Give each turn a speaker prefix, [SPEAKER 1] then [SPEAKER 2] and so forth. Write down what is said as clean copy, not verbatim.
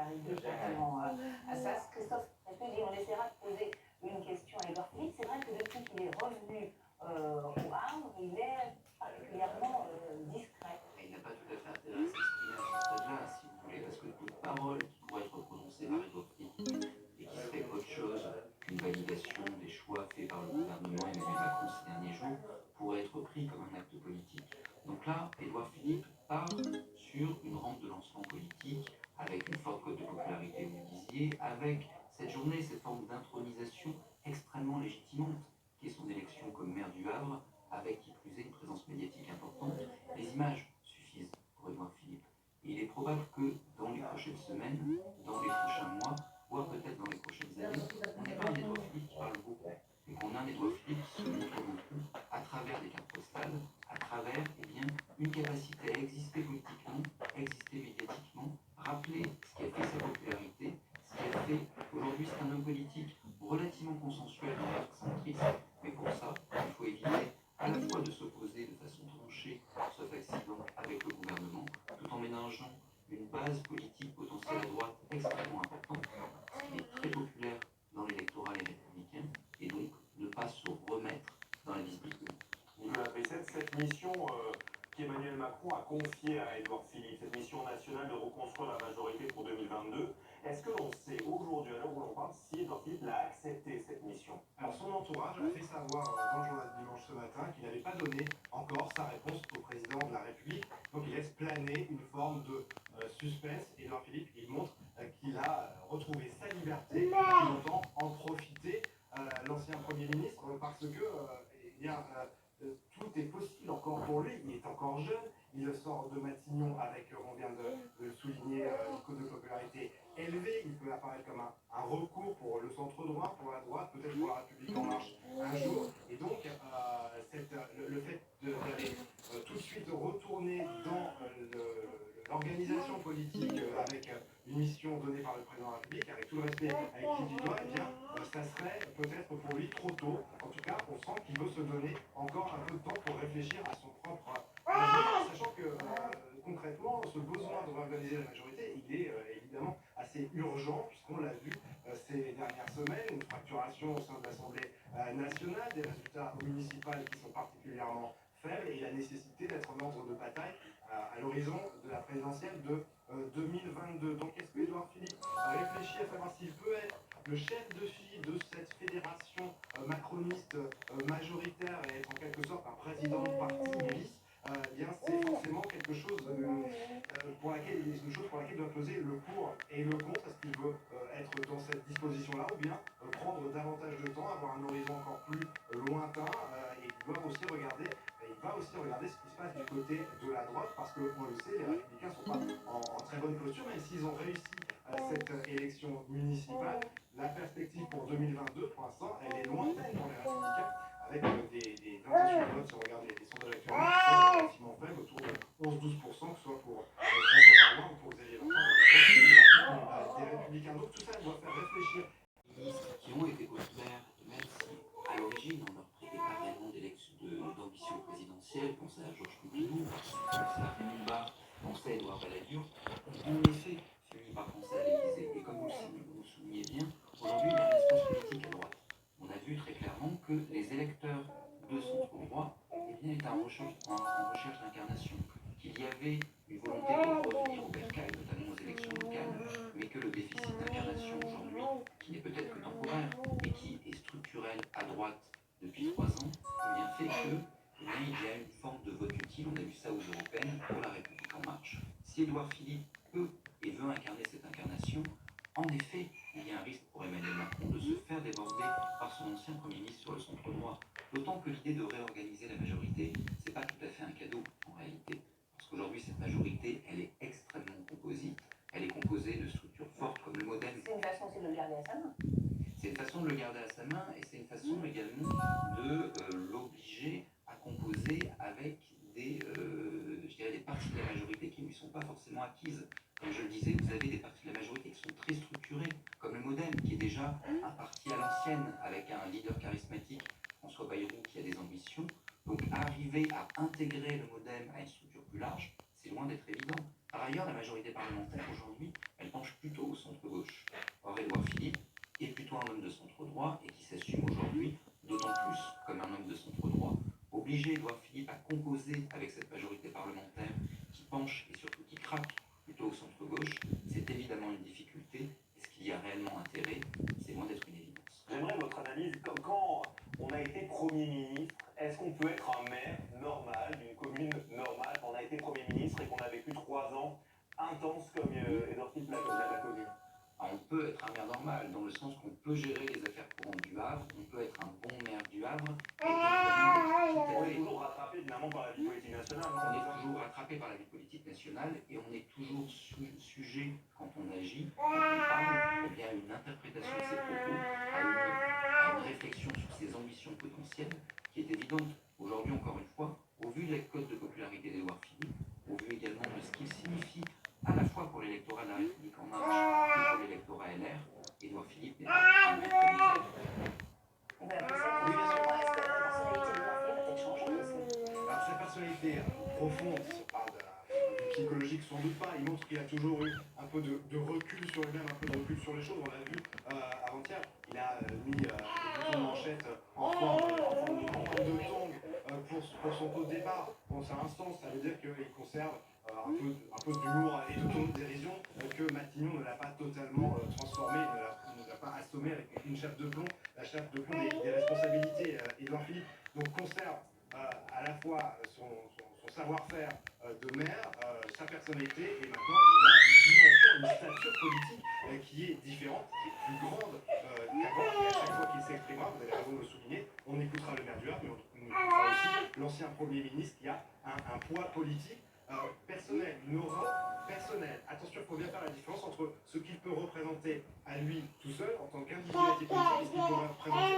[SPEAKER 1] arriver exactement à ça. Christophe Capelli, on essaiera de poser une question à Édouard Philippe. C'est vrai que depuis qu'il est revenu au Havre, il est particulièrement discret.
[SPEAKER 2] Il n'a pas tout à fait intérêt à s'exprimer à ce stade-là, si vous voulez, parce que toute parole qui pourrait être prononcée par Édouard Philippe et qui serait autre chose qu'une validation des choix faits par le gouvernement Emmanuel Macron ces derniers jours pourrait être pris comme un acte politique. Donc là, Édouard Philippe part sur une rampe de lancement politique avec une forte cote de popularité, vous le disiez, avec cette journée, cette forme d'intronisation extrêmement légitimante qui est son élection comme maire du Havre, avec qui plus est une présence médiatique importante. Les images suffisent pour Édouard Philippe. Et il est probable que dans les prochaines semaines, dans les prochains mois, voire peut-être dans les prochaines années, on n'ait pas un Édouard Philippe qui parle beaucoup, mais qu'on a un Édouard Philippe qui se montre beaucoup à travers des cartes postales, à travers une capacité à exister politiquement, exister médiatiquement, rappeler ce qui a fait sa popularité, ce qui a fait qu'aujourd'hui c'est un homme politique relativement consensuel dans l'arc centriste, mais pour ça, il faut éviter à la fois de s'opposer de façon tranchée, sauf accident, avec le gouvernement, tout en ménageant une base politique potentielle à droite extrêmement importante, ce qui est très populaire dans l'électorat Les Républicains, et donc ne pas se remettre dans la visibilité.
[SPEAKER 3] Nicolas Pesset, cette mission qu'Emmanuel Macron a confiée à Édouard Philippe, cette mission nationale de reconstruire la majorité pour 2022, est-ce que l'on sait aujourd'hui, à l'heure où l'on parle, si Édouard Philippe l'a accepté, cette mission?
[SPEAKER 4] Alors son entourage a fait savoir dans le journal de dimanche ce matin qu'il n'avait pas donné encore sa réponse au président de la République. Donc il laisse planer une forme de suspense. Édouard Philippe, il montre qu'il a retrouvé sa liberté, qu'il entend en profiter, l'ancien Premier ministre, parce que tout est possible encore pour lui. Il est encore jeune, il sort de Matignon avec, on vient de le souligner, une cote de popularité élevée. Il peut apparaître comme un recours pour le centre droit, pour la droite, peut-être pour la République en marche un jour. Et donc, le fait d'aller tout de suite retourner dans l'organisation politique avec une mission donnée par le président de la République, avec tout le respect avec qui il doit, eh bien, ça serait peut-être pour lui trop tôt. En tout cas, on sent qu'il veut se donner encore un peu de temps pour réfléchir à son propre avenir, sachant que concrètement, ce besoin de réorganiser la majorité, il est évidemment assez urgent, puisqu'on l'a vu ces dernières semaines, une fracturation au sein de l'Assemblée nationale, des résultats municipaux qui sont particulièrement faibles, et la nécessité d'être en ordre de bataille à l'horizon de la présidentielle de 2022. Donc est-ce que Édouard Philippe réfléchit à savoir s'il peut être le chef de file de cette fédération macroniste majoritaire et être en quelque sorte un président de parti bis? Bien c'est forcément quelque chose pour laquelle il doit peser le pour et le contre. Est-ce qu'il veut être dans cette disposition-là, ou bien prendre davantage de temps, avoir un horizon encore plus lointain, et il va aussi regarder ce qui se passe du côté de la droite, parce que on le sait, les Républicains ne sont pas en très bonne posture, même s'ils ont réussi cette élection municipale. La perspective pour 2022, pour l'instant, elle est lointaine pour les Républicains, avec des intentions de vote, si on regarde les sondages actuellement, qui sont relativement faibles, autour de 11-12%, que ce soit pour François Bayrou ou pour Xavier Bertrand, des Républicains. Donc tout ça doit faire réfléchir.
[SPEAKER 2] Ministres qui ont été populaires, même si à l'origine on ne leur prêtait pas réellement d'ambition présidentielle, pensez à Georges Pompidou, pensez à Koumba, pensez à Édouard Balladur, ont en effet fini par penser à l'Élysée. Et comme vous le soulignez bien, aujourd'hui il y a un espace politique à droite. On a vu très clairement que les électeurs de centre droit étaient en recherche d'incarnation, qu'il y avait une volonté de revenir au bercail, notamment aux élections locales, mais que le déficit d'incarnation aujourd'hui, qui n'est peut-être que temporaire, et qui est structurel à droite depuis 3 ans, fait que il y a une forme de vote utile. On a vu ça aux européennes pour la République en marche. Si Édouard Philippe peut et veut incarner cette incarnation, en effet, il y a un risque pour Emmanuel Macron de se faire déborder par son ancien Premier ministre sur le centre droit. D'autant que l'idée de réorganiser la majorité, c'est pas tout à fait un cadeau en réalité. Parce qu'aujourd'hui, cette majorité, elle est extrêmement composite. Elle est composée de structures fortes comme le MoDem.
[SPEAKER 1] C'est une façon aussi de le garder à sa main.
[SPEAKER 2] C'est une façon de le garder à sa main, et c'est une façon également de l'obliger à composer avec des parties de la majorité qui ne lui sont pas forcément acquises. Comme je le disais, vous avez des parties de la majorité qui sont très structurées, comme le MoDem, qui est déjà un parti à l'ancienne, avec un leader charismatique, François Bayrou, qui a des ambitions. Donc arriver à intégrer le MoDem à une structure plus large, c'est loin d'être évident. Par ailleurs, la majorité parlementaire aujourd'hui, elle penche plutôt au centre obliger Édouard Philippe à composer avec cette majorité parlementaire qui penche et surtout qui craque plutôt au centre-gauche, c'est évidemment une difficulté. Est-ce qu'il y a réellement intérêt? C'est loin d'être une évidence.
[SPEAKER 3] J'aimerais votre analyse. Quand on a été Premier ministre, est-ce qu'on peut être un maire normal, d'une commune normale, quand on a été Premier ministre et qu'on a vécu 3 ans intenses comme Édouard Philippe l'a connu?
[SPEAKER 2] On peut être un maire normal, dans le sens qu'on peut gérer les affaires courantes du Havre, on peut être un bon maire du Havre, et évidemment,
[SPEAKER 3] On est toujours rattrapé finalement par la vie politique nationale.
[SPEAKER 2] on est toujours rattrapé par la vie politique nationale et on est toujours sujet, quand on agit, quand on parle, eh bien, à une interprétation de ses propos, à une réflexion sur ses ambitions potentielles, qui est évidente. Aujourd'hui, encore une fois, au vu de la cote de popularité d'Édouard Philippe, au vu également de ce qu'il signifie à la fois pour l'électorat de la République en marche et pour l'électorat LR, Édouard Philippe n'est pas un maître des ailes.
[SPEAKER 1] On va appeler ça une question. Est-ce que la personnalité d'Édouard Philippe a peut-être changé aussi?
[SPEAKER 4] Alors, sa personnalité profonde, si on parle du psychologique, sans doute pas. Il montre qu'il a toujours eu un peu de recul sur lui-même, un peu de recul sur les choses. On l'a vu avant-hier, il a mis des boutons de manchette en forme de tongue pour son pot de départ. Bon, c'est un sens, ça veut dire qu'il conserve un peu d'humour et d'autodérision que Matignon ne l'a pas totalement transformé, ne l'a pas assommé avec une chape de plomb, la chape de plomb des responsabilités. Édouard Philippe donc conserve à la fois son savoir-faire de maire, sa personnalité, et maintenant il a une dimension, une stature politique qui est différente, qui est plus grande qu'avant, et à chaque fois qu'il s'exprimera, vous avez raison de le souligner, on écoutera le maire du Havre, mais on écoutera aussi l'ancien Premier ministre qui a un poids politique personnel, une aura personnelle. Attention, il faut bien faire la différence entre ce qu'il peut représenter à lui tout seul en tant qu'individualité politique et ce qu'il peut représenter